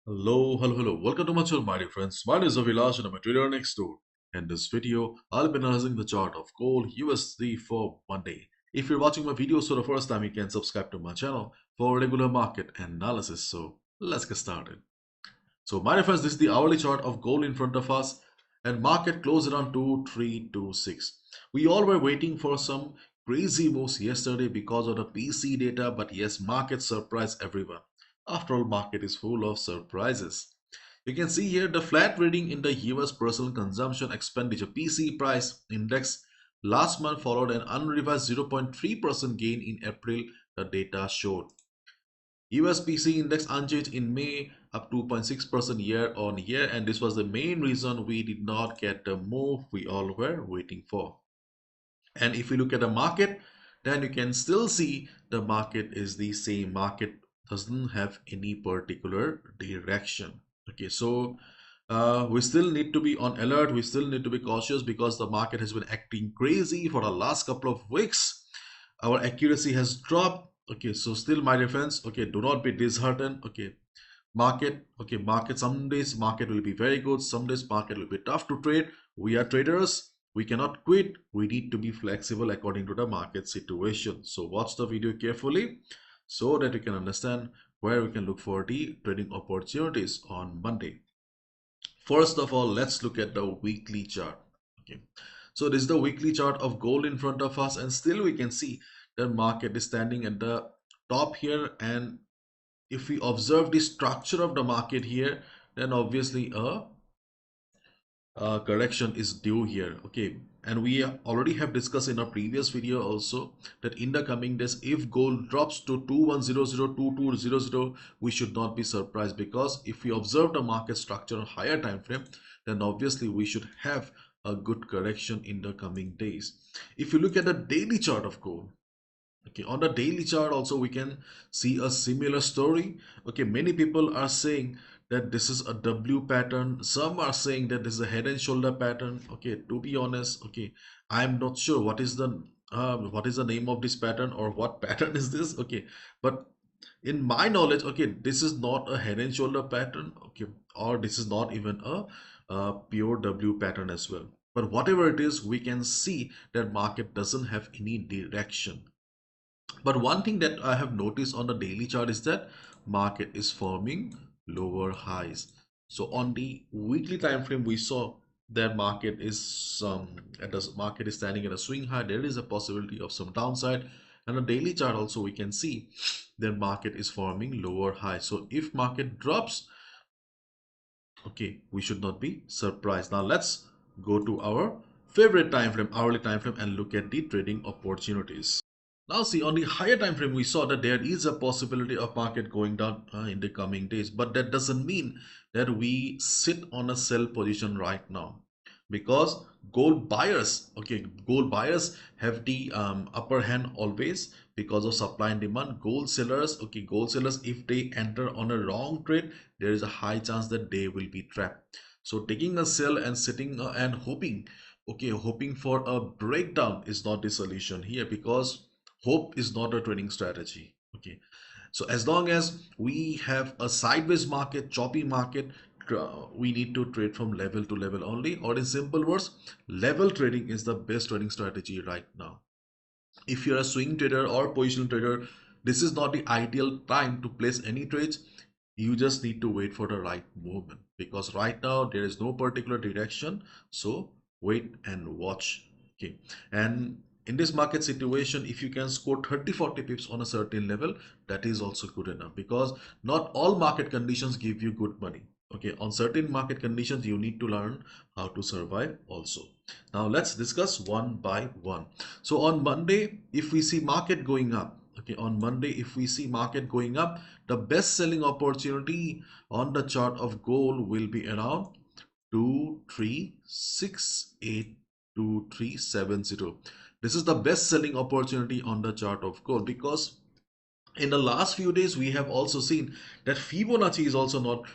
Hello. Welcome to my channel, my dear friends. My name is Avilash and I'm a trader next door. In this video, I'll be analyzing the chart of gold USD for Monday. If you're watching my videos for the first time, you can subscribe to my channel for regular market analysis. So let's get started. So my dear friends, this is the hourly chart of gold in front of us, and market closed around 2326. We all were waiting for some crazy moves yesterday because of the PC data, but yes, market surprised everyone. After all, market is full of surprises. You can see here the flat reading in the US personal consumption expenditure PCE price index last month followed an unrevised 0.3% gain in April, the data showed. US PC index unchanged in May, up 2.6% year on year, and this was the main reason we did not get the move we all were waiting for. And if you look at the market, then you can still see the market is the same. Market doesn't have any particular direction. Okay, so we still need to be on alert. We still need to be cautious because the market has been acting crazy for the last couple of weeks. Our accuracy has dropped. Okay, so still my defense. Okay, do not be disheartened. Okay, market, some days market will be very good, some days market will be tough to trade. We are traders, we cannot quit, we need to be flexible according to the market situation. So watch the video carefully so that you can understand where we can look for the trading opportunities on Monday. First of all, let's look at the weekly chart. Okay, so this is the weekly chart of gold in front of us, and still we can see the market is standing at the top here. And if we observe the structure of the market here, then obviously a correction is due here. Okay, and we already have discussed in our previous video also that in the coming days, if gold drops to 2100 we should not be surprised, because if we observe the market structure on higher time frame, then obviously we should have a good correction in the coming days. If you look at the daily chart of gold, okay, on the daily chart also we can see a similar story. Okay, many people are saying that this is a W pattern. Some are saying that this is a head and shoulder pattern. Okay, to be honest, okay, I'm not sure what is the name of this pattern or what pattern is this. Okay, but in my knowledge, okay, this is not a head and shoulder pattern. Okay, or this is not even a pure W pattern as well. But whatever it is, we can see that market doesn't have any direction. But one thing that I have noticed on the daily chart is that market is forming lower highs. So on the weekly time frame, we saw that market is standing at a swing high. There is a possibility of some downside. And on the daily chart also we can see that market is forming lower high. So if market drops, okay, we should not be surprised. Now let's go to our favorite time frame, hourly time frame, and look at the trading opportunities. Now see, on the higher time frame, we saw that there is a possibility of market going down in the coming days, but that doesn't mean that we sit on a sell position right now, because gold buyers have the upper hand always because of supply and demand. Gold sellers, if they enter on a wrong trade, there is a high chance that they will be trapped. So taking a sell and sitting and hoping for a breakdown is not the solution here, because hope is not a trading strategy. Okay, so as long as we have a sideways market, choppy market, we need to trade from level to level only, or in simple words, level trading is the best trading strategy right now. If you're a swing trader or positional trader, this is not the ideal time to place any trades. You just need to wait for the right movement, because right now there is no particular direction. So wait and watch. Okay, and in this market situation, if you can score 30-40 pips on a certain level, that is also good enough, because not all market conditions give you good money. Okay, on certain market conditions you need to learn how to survive also. Now let's discuss one by one. So on Monday, if we see market going up, okay, on Monday if we see market going up, the best selling opportunity on the chart of gold will be around 2368, 2370. This is the best selling opportunity on the chart of gold, because in the last few days we have also seen that Fibonacci is also not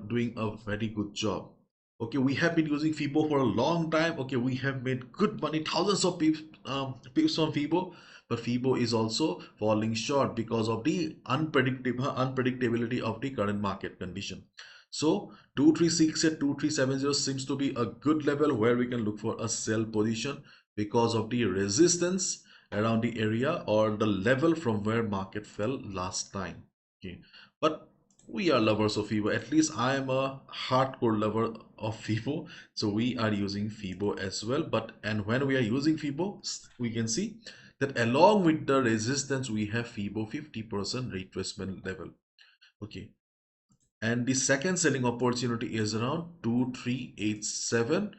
doing a very good job. Okay, we have been using Fibo for a long time. Okay, we have made good money, thousands of pips from Fibo, but FIBO is also falling short because of the unpredictability of the current market condition. So 2368 at 2370 seems to be a good level where we can look for a sell position because of the resistance around the area or the level from where market fell last time. Okay, but we are lovers of FIBO. At least I am a hardcore lover of FIBO, so we are using FIBO as well. But and when we are using FIBO, we can see that along with the resistance we have FIBO 50% retracement level. Okay, and the second selling opportunity is around 2387.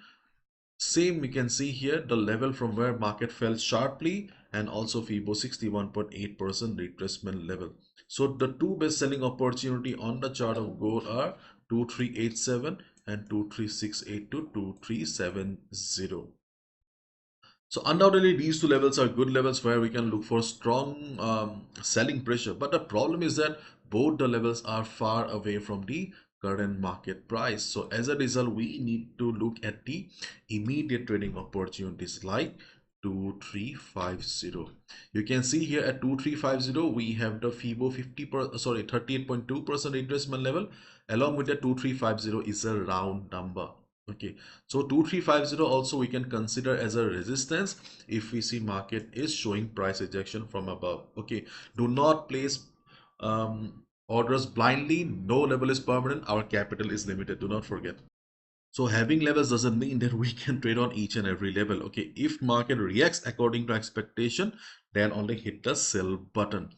Same we can see here the level from where market fell sharply, and also FIBO 61.8% retracement level. So the two best selling opportunity on the chart of gold are 2387 and 23682 to 2370. So undoubtedly these two levels are good levels where we can look for strong selling pressure. But the problem is that both the levels are far away from the current market price. So as a result, we need to look at the immediate trading opportunities like 2350. You can see here at 2350 we have the FIBO 38.2% retracement level. Along with the 2350 is a round number. Okay, so 2350 also we can consider as a resistance if we see market is showing price ejection from above. Okay, do not place orders blindly. No level is permanent. Our capital is limited. Do not forget. So having levels doesn't mean that we can trade on each and every level. Okay, if market reacts according to expectation, then only hit the sell button.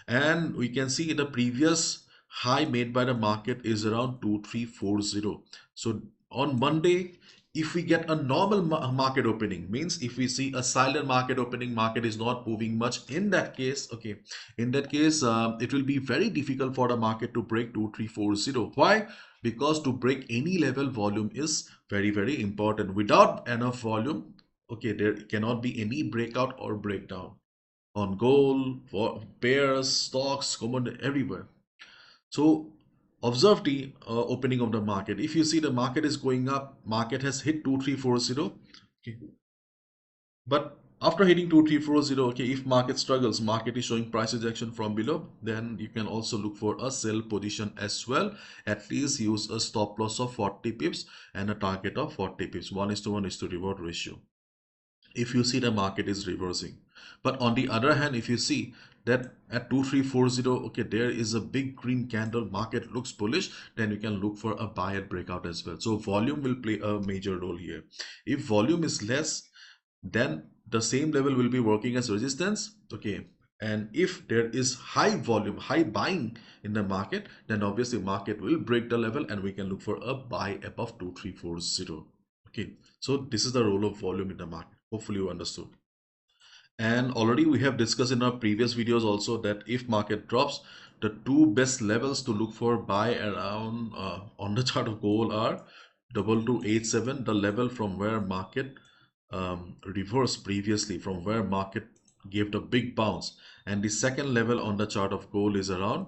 And we can see the previous high made by the market is around 2340. So on Monday, if we get a normal market opening, means if we see a silent market opening, market is not moving much, in that case, okay, in that case it will be very difficult for the market to break 2340. Why? Because to break any level, volume is very important. Without enough volume, okay, there cannot be any breakout or breakdown on gold, for pairs, stocks, commodity, everywhere. So observe the opening of the market. If you see the market is going up, market has hit 2340. Okay, but after hitting 2340, okay, if market struggles, market is showing price ejection from below, then you can also look for a sell position as well. At least use a stop loss of 40 pips and a target of 40 pips. 1:1 is to reward ratio if you see the market is reversing. But on the other hand, if you see that at 2340, okay, there is a big green candle, market looks bullish, then you can look for a buy and breakout as well. So volume will play a major role here. If volume is less, then the same level will be working as resistance. Okay, and if there is high volume, high buying in the market, then obviously market will break the level and we can look for a buy above 2340. Okay, so this is the role of volume in the market. Hopefully you understood. And already we have discussed in our previous videos also that if market drops, the two best levels to look for buy around on the chart of gold are 2287, the level from where market reversed previously, from where market gave the big bounce, and the second level on the chart of gold is around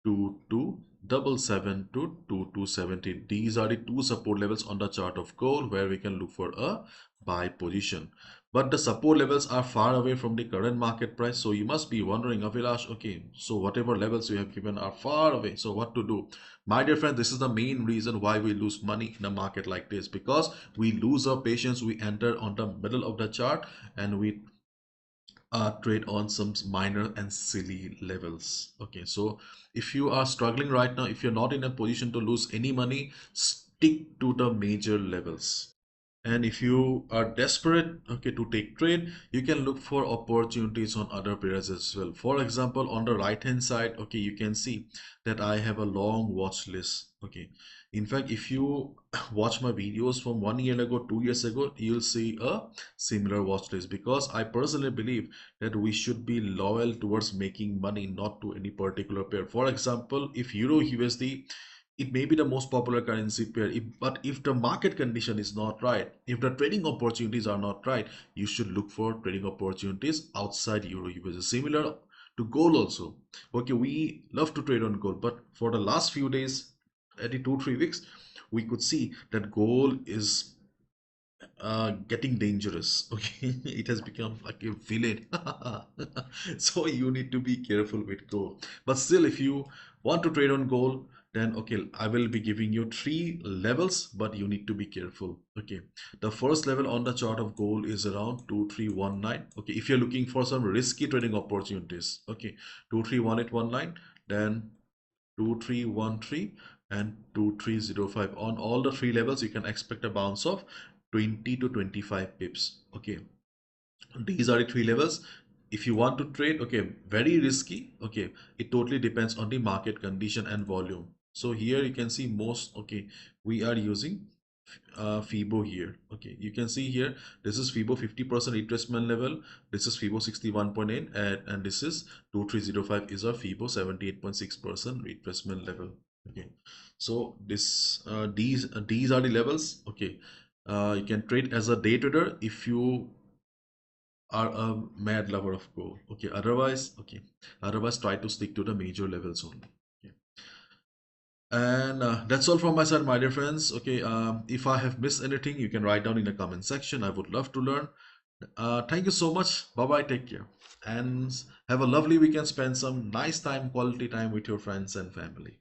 2277 to 2270. These are the two support levels on the chart of gold where we can look for a buy position. But the support levels are far away from the current market price. So you must be wondering, Avilash, okay, so whatever levels you have given are far away. So what to do? My dear friend, this is the main reason why we lose money in a market like this, because we lose our patience. We enter on the middle of the chart and we trade on some minor and silly levels. Okay, so if you are struggling right now, if you're not in a position to lose any money, stick to the major levels. And if you are desperate, okay, to take trade, you can look for opportunities on other pairs as well. For example, on the right hand side, okay, you can see that I have a long watch list. Okay, in fact, if you watch my videos from 1 year ago, 2 years ago, you'll see a similar watch list, because I personally believe that we should be loyal towards making money, not to any particular pair. For example, if Euro USD, it may be the most popular currency pair, but if the market condition is not right, if the trading opportunities are not right, you should look for trading opportunities outside Euro USD. Similar to gold also. Okay, we love to trade on gold, but for the last few days, every 2-3 weeks, we could see that gold is getting dangerous. Okay, it has become like a villain. So you need to be careful with gold. But still, if you want to trade on gold, then okay, I will be giving you three levels, but you need to be careful. Okay, the first level on the chart of gold is around 2319. Okay, if you're looking for some risky trading opportunities, okay, 231819, then 2313 and 2305. On all the three levels you can expect a bounce of 20 to 25 pips. Okay, these are the three levels. If you want to trade, okay, very risky. Okay, it totally depends on the market condition and volume. So here you can see most, okay, we are using FIBO here. Okay, you can see here, this is FIBO 50% retracement level, this is FIBO 61.8, and this is 2305 is our FIBO 78.6% retracement level. Okay, so these are the levels. Okay, you can trade as a day trader if you are a mad lover of gold. Okay, otherwise try to stick to the major levels only. Okay. And that's all from my side, my dear friends. Okay, if I have missed anything, you can write down in the comment section. I would love to learn. Thank you so much. Bye bye. Take care. And have a lovely weekend. Spend some nice time, quality time with your friends and family.